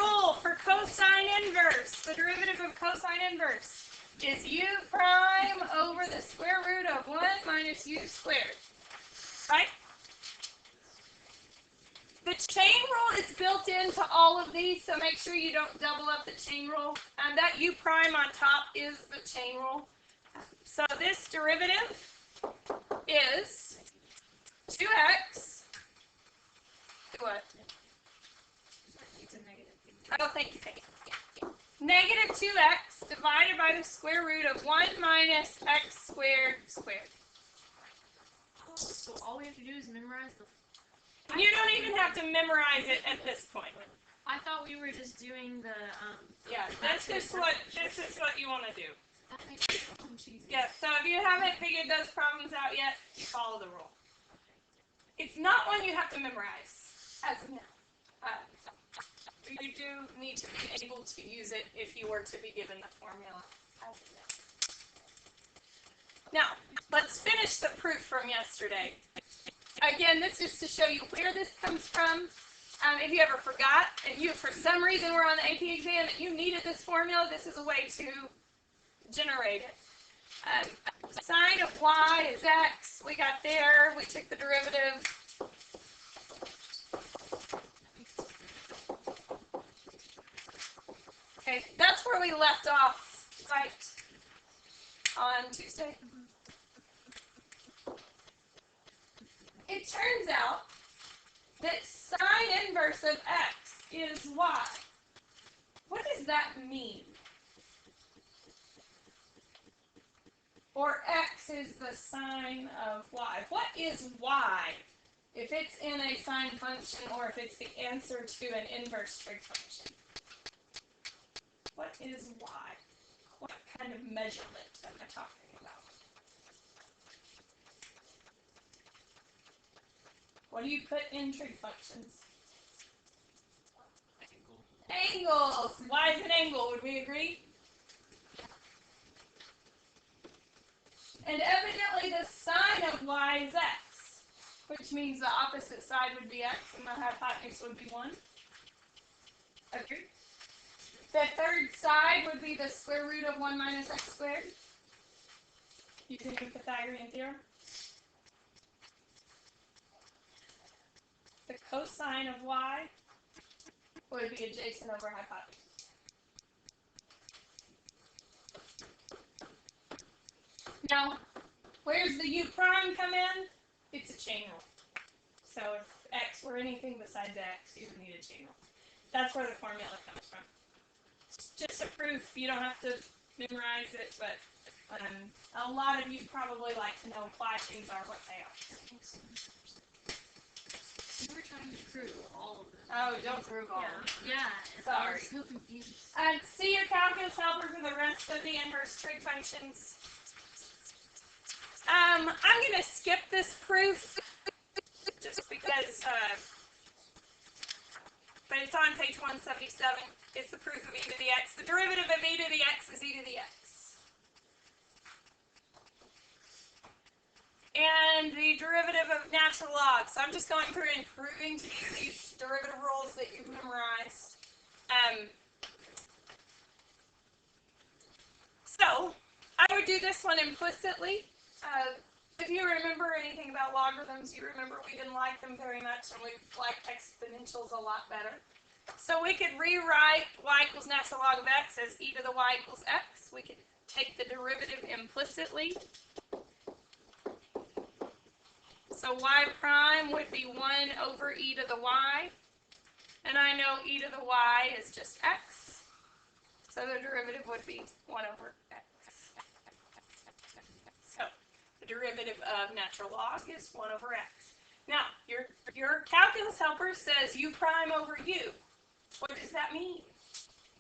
rule for cosine inverse, the derivative of cosine inverse, is u prime over the square root of 1 minus u squared. Right? The chain rule is built into all of these, so make sure you don't double up the chain rule. And that u prime on top is the chain rule. So this derivative is 2x. What? Oh, thank you. Negative 2x divided by the square root of 1 minus x squared squared. So all we have to do is memorize the... You don't even have to memorize it at this point. I thought we were just doing the... Yeah, this is what you want to do. That makes it so much easier. Yeah, so if you haven't figured those problems out yet, you follow the rule. It's not one you have to memorize as of now. You do need to be able to use it if you were to be given the formula as of now. Now, let's finish the proof from yesterday. Again, this is to show you where this comes from. If you ever forgot, if you for some reason were on the AP exam and you needed this formula, this is a way to generate it. Sine of y is x. We got there. We took the derivative. Okay, that's where we left off, right, on Tuesday. It turns out that sine inverse of x is y. What does that mean? Or x is the sine of y. What is y if it's in a sine function or if it's the answer to an inverse trig function? What is y? What kind of measurement am I talking about? What do you put in trig functions? Angles. Y is an angle. Would we agree? And evidently the sine of y is x, which means the opposite side would be x and the hypotenuse would be 1. Agree? The third side would be the square root of 1 minus x squared, using the Pythagorean theorem. The cosine of y would be adjacent over hypotenuse. Now, where's the u prime come in? It's a chain rule. So if x were anything besides x, you would need a chain rule. That's where the formula comes from. It's just a proof. You don't have to memorize it, but a lot of you probably like to know why things are what they are. We were trying to prove all of them. Oh, don't prove all of them. Yeah. Sorry. I was so confused. See your calculus helper for the rest of the inverse trig functions. I'm going to skip this proof just because, but it's on page 177. It's the proof of e to the x. The derivative of e to the x is e to the x. And the derivative of natural log. So I'm just going through and proving to you these derivative rules that you've memorized. So I would do this one implicitly. If you remember anything about logarithms, you remember we didn't like them very much, and we like exponentials a lot better. So we could rewrite y equals natural log of x as e to the y equals x. We could take the derivative implicitly. So y prime would be 1 over e to the y. And I know e to the y is just x. So the derivative would be 1 over x. So the derivative of natural log is 1 over x. Now, your calculus helper says u prime over u. What does that mean?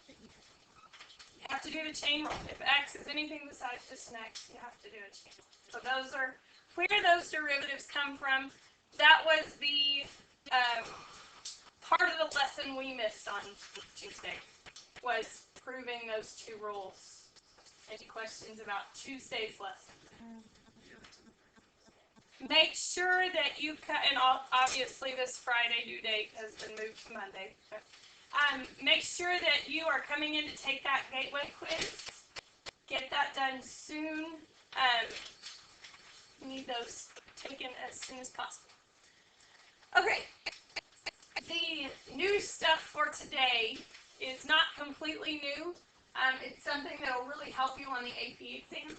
You have to do the chain rule. If x is anything besides just an x, you have to do a chain rule. So those are where those derivatives come from. That was the part of the lesson we missed on Tuesday, was proving those two rules. Any questions about Tuesday's lesson? Make sure that you cut, and obviously this Friday due date has been moved to Monday. Make sure that you are coming in to take that gateway quiz. Get that done soon. Need those taken as soon as possible. Okay, the new stuff for today is not completely new. It's something that will really help you on the AP exam.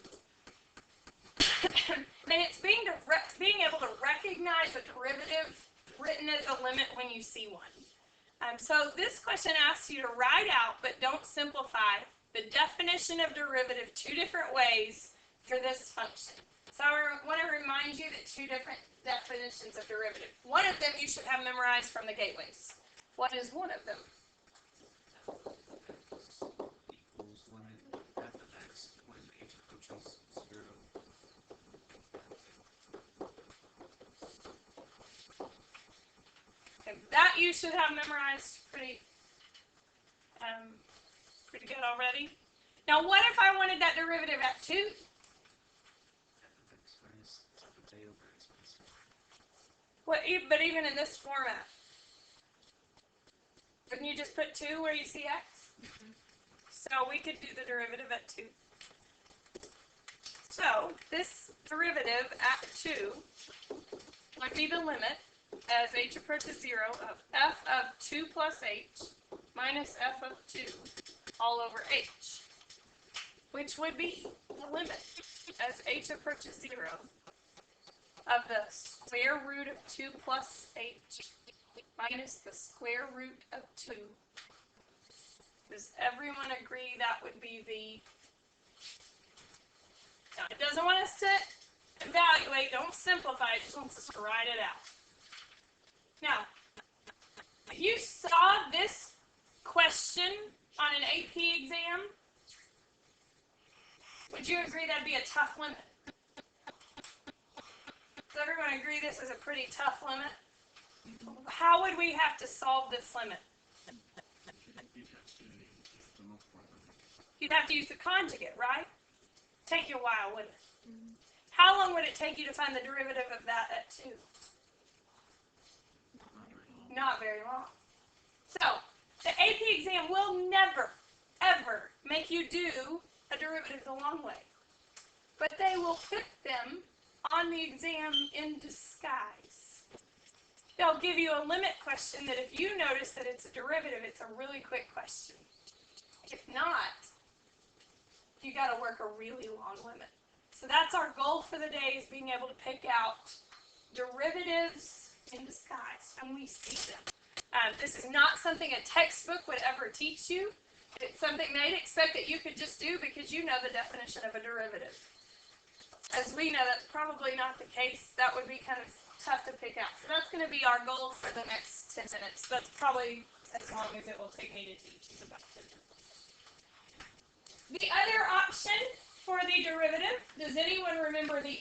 And it's being able to recognize a derivative written as a limit when you see one. So this question asks you to write out, but don't simplify, the definition of derivative 2 different ways for this function. So I want to remind you that 2 different definitions of derivative. One of them you should have memorized from the gateways. What is one of them? Equals limit f of x when h approaches 0. Okay, that you should have memorized pretty good already. Now, what if I wanted that derivative at 2? F of x minus f of a over x minus But even in this format, wouldn't you just put 2 where you see x? So we could do the derivative at 2. So this derivative at 2 would be the limit as h approaches 0 of f of 2 plus h minus f of 2 all over h, which would be the limit as h approaches 0 of the square root of 2 plus h minus the square root of 2. Does everyone agree that would be the... Now, it doesn't want us to evaluate, don't simplify, it just wants us to write it out. Now, if you saw this question on an AP exam, would you agree that'd be a tough limit? Does everyone agree this is a pretty tough limit? How would we have to solve this limit? You'd have to use the conjugate, right? Take you a while, wouldn't it? How long would it take you to find the derivative of that at 2? Not very long. So, the AP exam will never, ever make you do a derivative the long way. But they will put them on the exam in disguise. They'll give you a limit question that if you notice that it's a derivative, it's a really quick question. If not, you got to work a really long limit. So that's our goal for the day, is being able to pick out derivatives in disguise, and we see them. This is not something a textbook would ever teach you. It's something they'd expect that you could just do because you know the definition of a derivative. As we know, that's probably not the case. That would be kind of tough to pick out. So that's going to be our goal for the next 10 minutes. That's probably as long as it will take me to teach is about 10 minutes. The other option for the derivative, does anyone remember the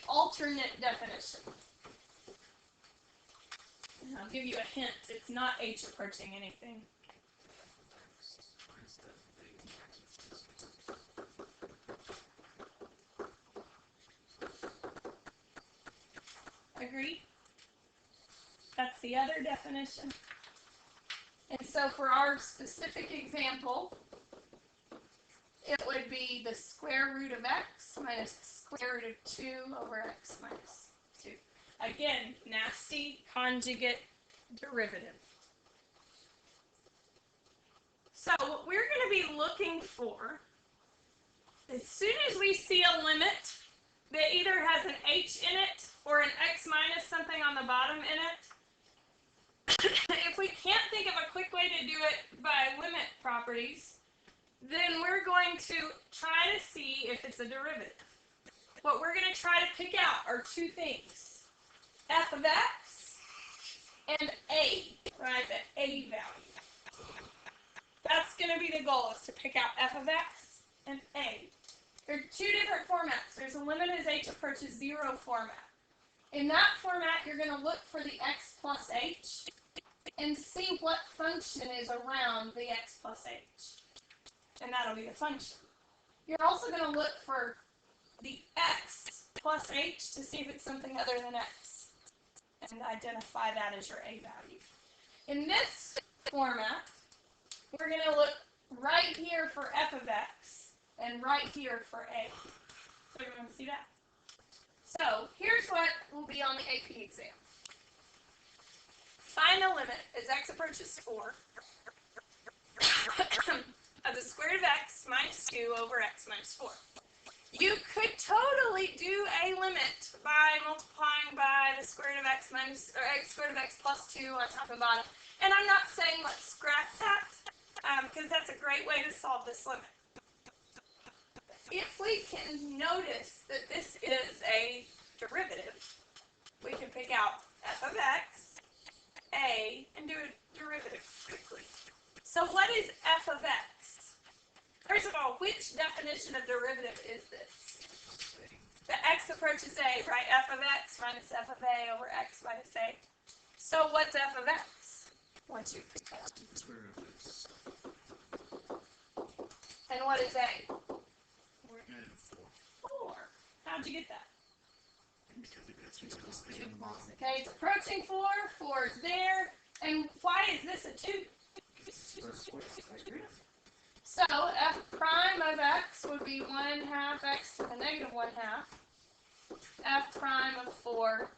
alternate definition? And I'll give you a hint. It's not h approaching anything. Agree? That's the other definition. And so for our specific example, it would be the square root of x minus the square root of 2 over x minus 2. Again, nasty conjugate derivative. So what we're going to be looking for, as soon as we see a limit that either has an h in it or an x minus something on the bottom in it, if we can't think of a quick way to do it by limit properties, then we're going to try to see if it's a derivative. What we're going to try to pick out are 2 things, f of x and a, right, the a value. That's going to be the goal, is to pick out f of x and a. There are 2 different formats. There's a limit as h approaches 0 format. In that format, you're going to look for the x plus h and see what function is around the x plus h. And that'll be the function. You're also going to look for the x plus h to see if it's something other than x, and identify that as your a value. In this format, we're going to look right here for f of x and right here for a. So everyone see that? So here's what will be on the AP exam. Find the limit as x approaches 4 of the square root of x minus 2 over x minus 4. You could totally do a limit by multiplying by the square root of x minus, or x squared of x plus 2 on top and bottom. And I'm not saying let's scrap that, because that's a great way to solve this limit. If we can notice that this is a derivative, we can pick out f of x, a, and do a derivative quickly. So what is f of x? First of all, which definition of derivative is this? The x approaches a, right? F of x minus f of a over x minus a. So what's f of x? Once you pick that. Square root of x. And what is a? Negative 4. 4. How'd you get that? Because it gets me close to the bottom. Okay, it's approaching 4. 4 is there. And why is this a 2? So f prime of x would be 1/2 x to the negative 1/2. F prime of 4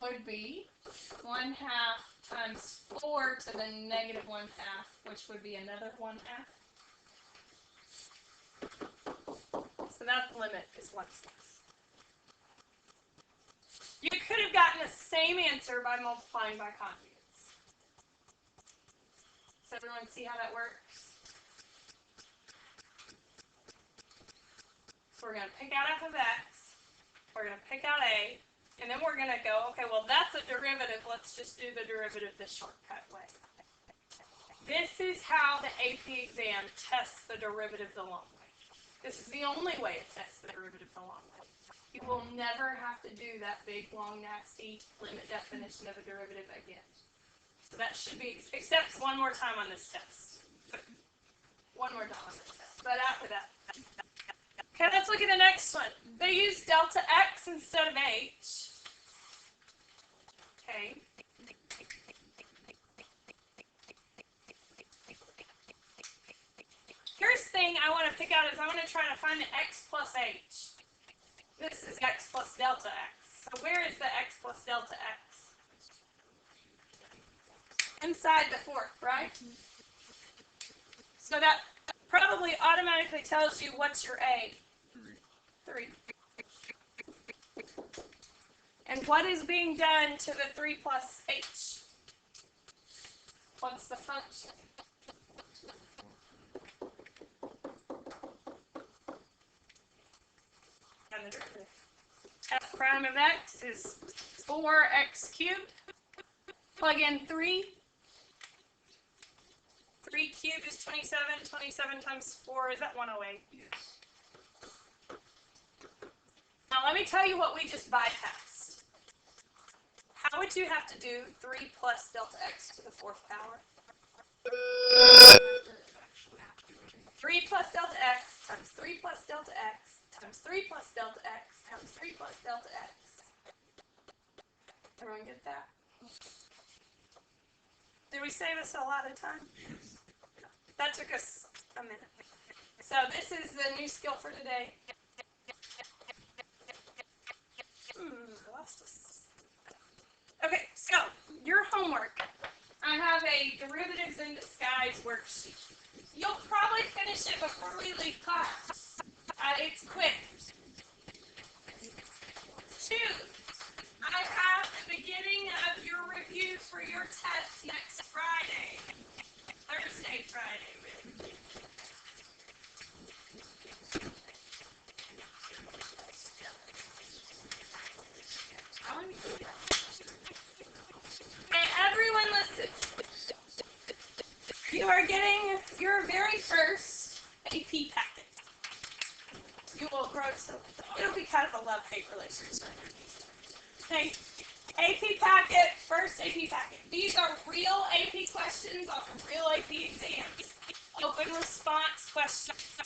would be 1/2 times 4 to the negative 1/2, which would be another 1/2. So that limit is 1/6. You could have gotten the same answer by multiplying by conjugates. Does everyone see how that works? So we're going to pick out f of x, we're going to pick out a, and then we're going to go, okay, well that's a derivative, let's just do the derivative the shortcut way. This is how the AP exam tests the derivative the long way. This is the only way it tests the derivative the long way. You will never have to do that big, long, nasty limit definition of a derivative again. So that should be, except one more time on this test. One more time on this test. But after that. Okay, let's look at the next one. They use delta x instead of h. Okay. First thing I want to pick out is I want to try to find the x plus h. This is x plus delta x. So where is the x plus delta x? Inside the fourth, right? So that probably automatically tells you what's your a. 3. And what is being done to the 3 plus h? What's the function? F prime of x is 4x cubed. Plug in 3. 3 cubed is 27. 27 times 4 is that 108? Yes. Now let me tell you what we just bypassed. How would you have to do 3 plus delta x to the 4th power? 3 plus delta x times 3 plus delta x times 3 plus delta x times 3 plus delta x. Everyone get that? Did we save us a lot of time? That took us a minute. So this is the new skill for today. Okay, so your homework. I have a derivatives in disguise worksheet. You'll probably finish it before we leave class. It's quick. 2. I have the beginning of your review for your test next Friday. Thursday, Friday, really. Okay, everyone listen. You are getting your very first AP packet. You will grow so it'll be kind of a love-hate relationship. Okay, AP packet, first AP packet. These are real AP questions off of real AP exams. Open response questions.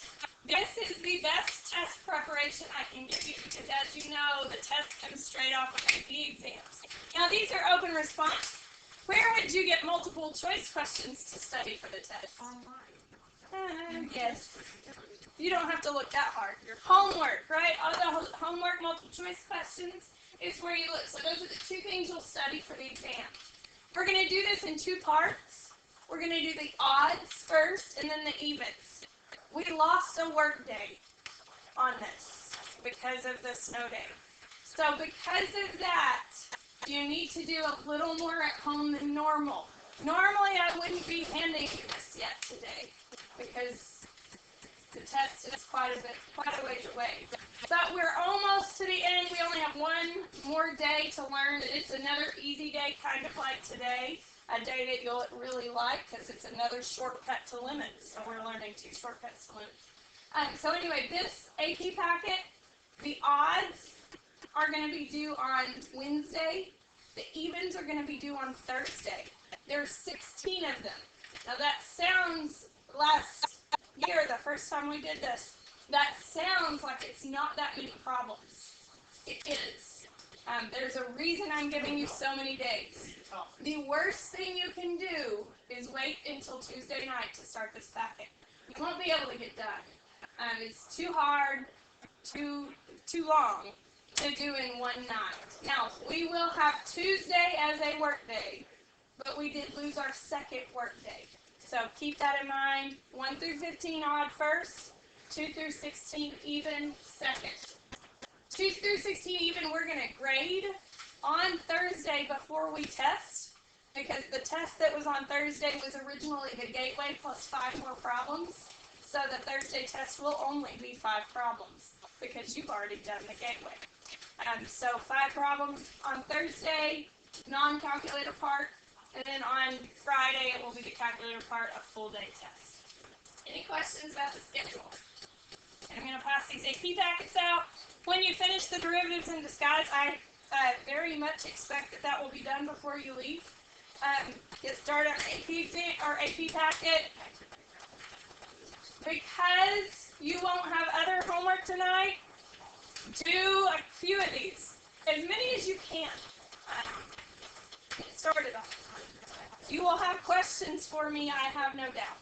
This is the best test preparation I can give you because, as you know, the test comes straight off of AP exams. Now, these are open response. Where did you get multiple choice questions to study for the test? Online. Yes. You don't have to look that hard. Your homework, right? All the homework multiple choice questions is where you look. So those are the two things you'll study for the exam. We're going to do this in two parts. We're going to do the odds first and then the evens. We lost a work day on this because of the snow day. So because of that, you need to do a little more at home than normal. Normally I wouldn't be handing you this yet today because the test is quite a ways away. But we're almost to the end. We only have one more day to learn. It's another easy day, kind of like today. A day that you'll really like because it's another shortcut to limits. So we're learning two shortcuts to limits. So anyway, this AP packet, the odds are going to be due on Wednesday. The evens are going to be due on Thursday. There's 16 of them. Now that sounds, last year, the first time we did this, that sounds like it's not that many problems. It is. There's a reason I'm giving you so many days. The worst thing you can do is wait until Tuesday night to start this packet. You won't be able to get done. It's too hard, too long to do in one night. Now, we will have Tuesday as a work day, but we did lose our second work day. So keep that in mind. 1 through 15 odd first, 2 through 16 even second. 2 through 16 even we're going to grade on Thursday before we test, because the test that was on Thursday was originally the gateway plus 5 more problems. So the Thursday test will only be 5 problems because you've already done the gateway. So 5 problems on Thursday, non-calculator part, and then on Friday it will be the calculator part, a full day test. Any questions about the schedule? I'm going to pass these AP packets out. When you finish the derivatives in disguise, I very much expect that will be done before you leave. Get started on AP packet. Because you won't have other homework tonight, do a few of these. As many as you can. Get started on. You will have questions for me, I have no doubt.